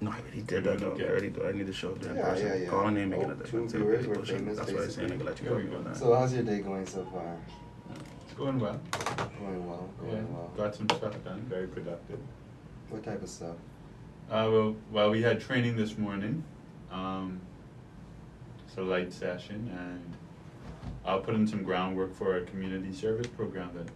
No, I already did that though. Okay. I already do. I need to show up there in Yeah, person. yeah, yeah. Call a name, making Oh, a two difference. viewers were famous, That's why I say I ain't gonna let you go. There we go. So how's your day going so far? It's going well. Going well, going well. Got some stuff done. Very productive. What type of stuff? Well, we had training this morning. It's a light session, and I'll put in some groundwork for a community service program that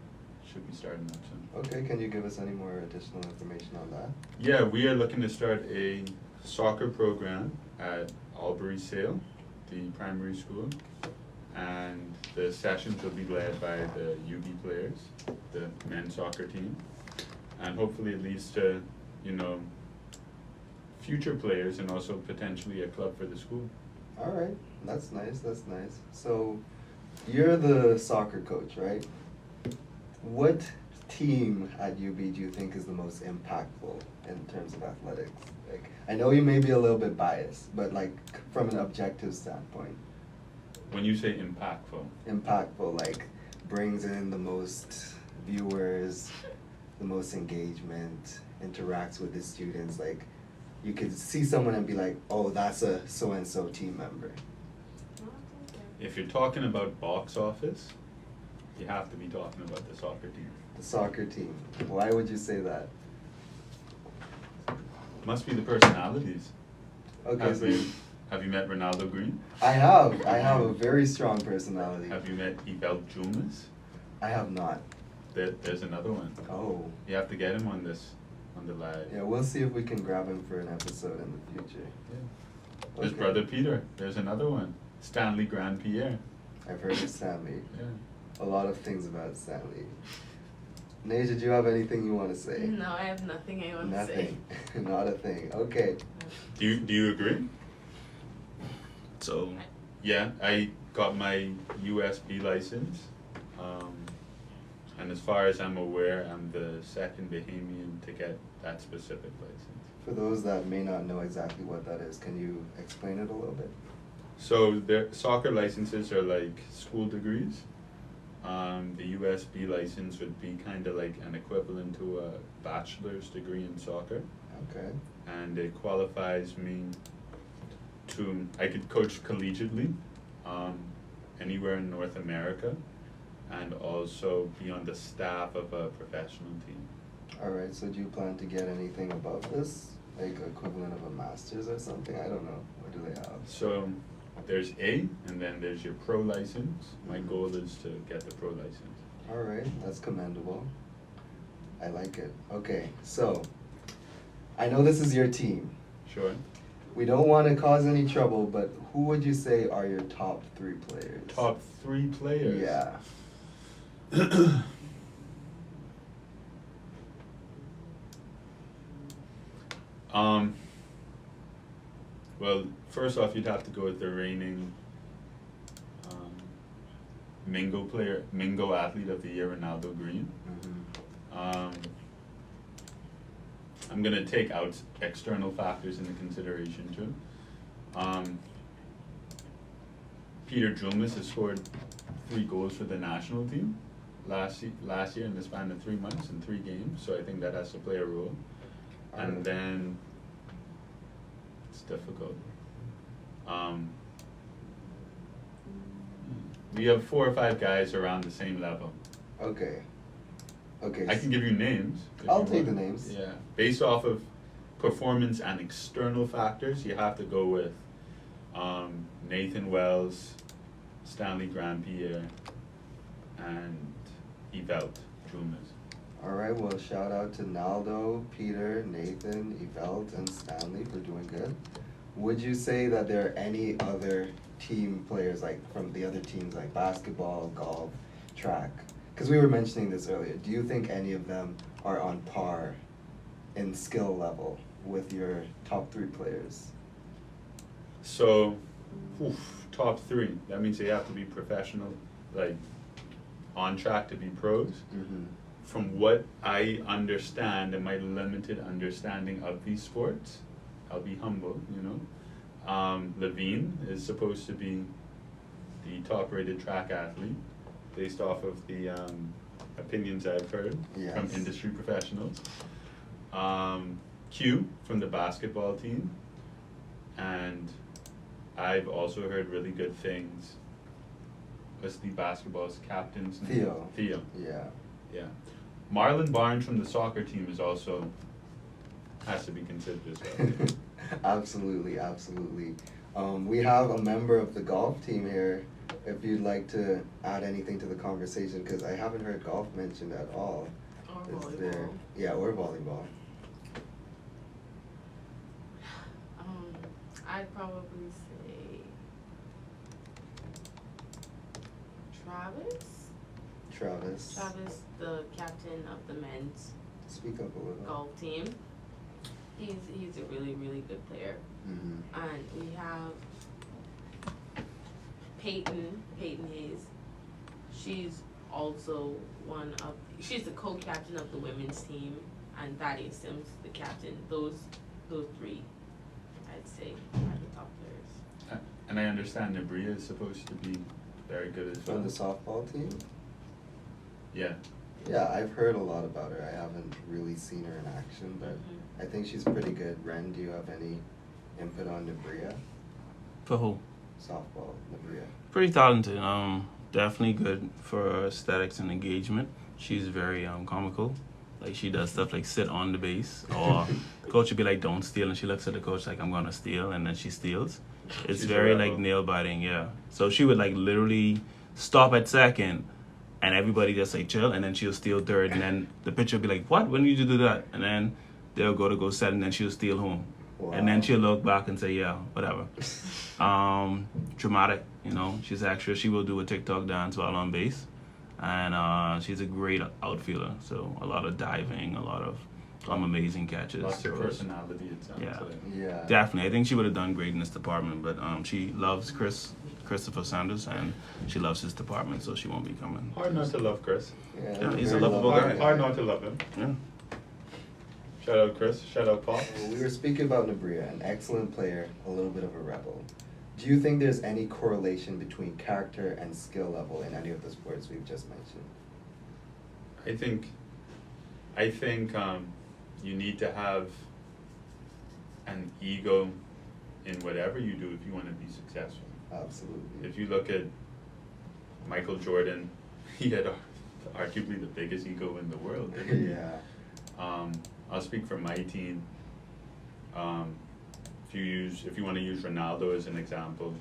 should be starting up soon. Okay, can you give us any more additional information on that? Yeah, we are looking to start a soccer program at Albury Sale, the primary school, and the sessions will be led by the UB players, the men's soccer team, and hopefully it leads to, future players and also potentially a club for the school. All right, that's nice, that's nice. So, you're the soccer coach, right? What team at UB do you think is the most impactful in terms of athletics? Like, I know you may be a little bit biased, but like from an objective standpoint. When you say impactful? Impactful, like brings in the most viewers, the most engagement, interacts with the students, like you could see someone and be like, oh, that's a so-and-so team member. If you're talking about box office, you have to be talking about the soccer team. The soccer team. Why would you say that? Must be the personalities. Okay, Have you met Ronaldo Green? I have a very strong personality. Have you met Ibel Jumas? I have not. There's another one. Oh. You have to get him on the live. Yeah, we'll see if we can grab him for an episode in the future. Yeah. His Okay. brother Peter, there's another one. Stanley Grand Pierre. I've heard of Stanley. Yeah. A lot of things about Stanley. Nay, did you have anything you want to say? No, I have nothing I want to say. Nothing. Not a thing. Okay. Do you agree? So, Yeah, I got my USB license. And as far as I'm aware, I'm the second Bahamian to get that specific license. For those that may not know exactly what that is, can you explain it a little bit? So their soccer licenses are like school degrees. The USB license would be kind of like an equivalent to a bachelor's degree in soccer. Okay. And it qualifies me I could coach collegiately, anywhere in North America, and also be on the staff of a professional team. Alright, so do you plan to get anything above this? Like equivalent of a master's or something? I don't know. What do they have? So there's A, and then there's your pro license. My goal is to get the pro license. Alright, that's commendable. I like it. Okay, so I know this is your team. Sure. We don't want to cause any trouble, but who would you say are your top 3 players? Top 3 players? Yeah. Well, first off, you'd have to go with the reigning Mingo Athlete of the Year, Ronaldo Green. Mm-hmm. I'm gonna take out external factors into consideration too. Peter Jumas has scored 3 goals for the national team last year in the span of 3 months in 3 games, so I think that has to play a role. And then it's difficult. We have 4 or 5 guys around the same level. Okay. Okay. I can give you names. if I'll you take want. the names. Yeah, based off of performance and external factors, you have to go with Nathan Wells, Stanley Grand Pierre, and Evelt Jumas. Alright, well shout out to Naldo, Peter, Nathan, Evelt, and Stanley for doing good. Would you say that there are any other team players, like from the other teams, like basketball, golf, track? Because we were mentioning this earlier. Do you think any of them are on par in skill level with your top 3 players? So, top 3. That means they have to be professional, like on track to be pros. Mm-hmm. From what I understand and my limited understanding of these sports, I'll be humble, Levine is supposed to be the top-rated track athlete based off of the opinions I've heard from Yes. industry professionals. Q from the basketball team, and I've also heard really good things. What's the basketball's captain's name? Theo. Yeah. Yeah. Marlon Barnes from the soccer team is also has to be considered as well. Absolutely, absolutely. We have a member of the golf team here. If you'd like to add anything to the conversation, because I haven't heard golf mentioned at all. Or Is there? volleyball. Yeah, or volleyball. I'd probably say Travis. Travis, the captain of the men's Speak up a little. golf team. He's a really, really good player. Mm-hmm. And we have Peyton Hayes. She's also she's the co-captain of the women's team, and Thaddeus Sims, the captain. Those three, I'd say, are the top players. And I understand Nabria is supposed to be very good as well. On the softball team? Yeah. Yeah, I've heard a lot about her. I haven't really seen her in action, but I think she's pretty good. Ren, do you have any input on Nabria? For who? Softball, Nabria. Pretty talented. Definitely good for aesthetics and engagement. She's very comical. Like, she does stuff like sit on the base, or the coach would be like, "Don't steal," and she looks at the coach like, "I'm gonna steal," and then she steals. It's She's very a like rebel. nail biting, yeah. So she would like literally stop at second, and everybody just like chill, and then she'll steal third, and then the pitcher will be like, "What? When did you do that?" And then they'll go set, and then she'll steal home. And then she'll look back and say, "Yeah, whatever." Dramatic, you know. She's extra. She will do a TikTok dance while on base, and she's a great outfielder. So a lot of diving, a lot of amazing catches. Lots of throws. personality, it sounds Yeah. like. Yeah. Definitely, I think she would have done great in this department. But she loves Christopher Sanders, and she loves his department, so she won't be coming. Hard not to love Chris. Yeah, he's a very lovable lovely guy. Hard not to love him. Yeah. Shout out Chris. Shout out Paul. Well, we were speaking about Nabria, an excellent player, a little bit of a rebel. Do you think there's any correlation between character and skill level in any of the sports we've just mentioned? I think you need to have an ego in whatever you do if you want to be successful. Absolutely. If you look at Michael Jordan, he had arguably the biggest ego in the world, didn't he? Yeah. I'll speak for my team. If you want to use Ronaldo as an example,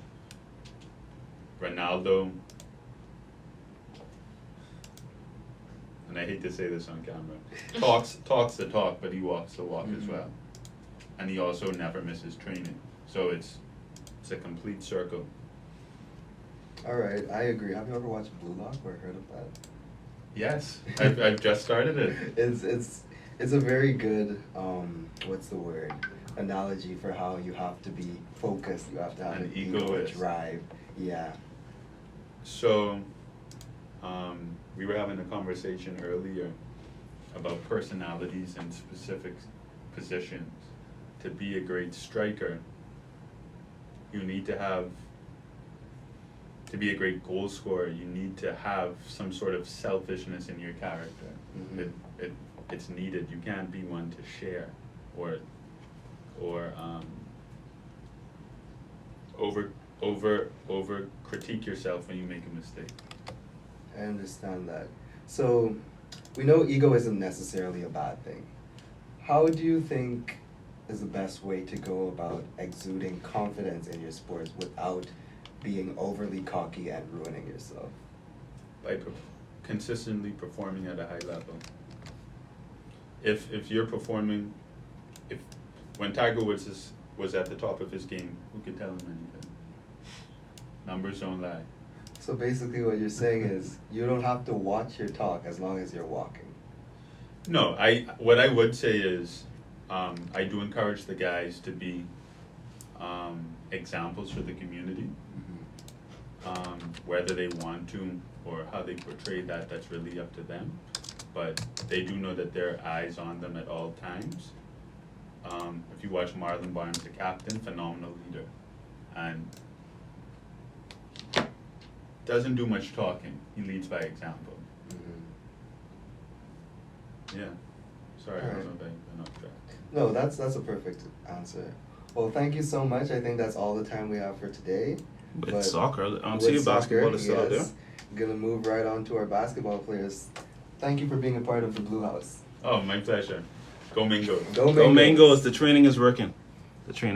Ronaldo, and I hate to say this on camera, talks the talk, but he walks the walk as well. And he also never misses training. So it's a complete circle. All right, I agree. Have you ever watched Blue Lock or heard of that? Yes, I've just started it. It's a very good what's the word, analogy for how you have to be focused. You have to have an ego, egoist. drive. Yeah. So, we were having a conversation earlier about personalities and specific positions. To be a great striker, you need to be a great goal scorer, you need to have some sort of selfishness in your character. Mhm. It's needed. You can't be one to share or over critique yourself when you make a mistake. I understand that. So, we know ego isn't necessarily a bad thing. How do you think is the best way to go about exuding confidence in your sports without being overly cocky and ruining yourself? By consistently performing at a high level. If you're performing, when Tiger Woods was at the top of his game, who could tell him anything? Numbers don't lie. So basically what you're saying is you don't have to watch your talk as long as you're walking. No, what I would say is I do encourage the guys to be examples for the community. Whether they want to or how they portray that's really up to them. But they do know that there are eyes on them at all times. If you watch Marlon Barnes, the captain, phenomenal leader. And doesn't do much talking. He leads by example. Yeah. Sorry, I don't know if I went off track. No, that's a perfect answer. Well, thank you so much. I think that's all the time we have for today. With But soccer, with see your soccer, basketball is still out there. yes. Gonna move right on to our basketball players. Thank you for being a part of the Blue House. Oh, my pleasure. Go Mingoes. Go Go Mingoes. Mangoes, the training is working. The training.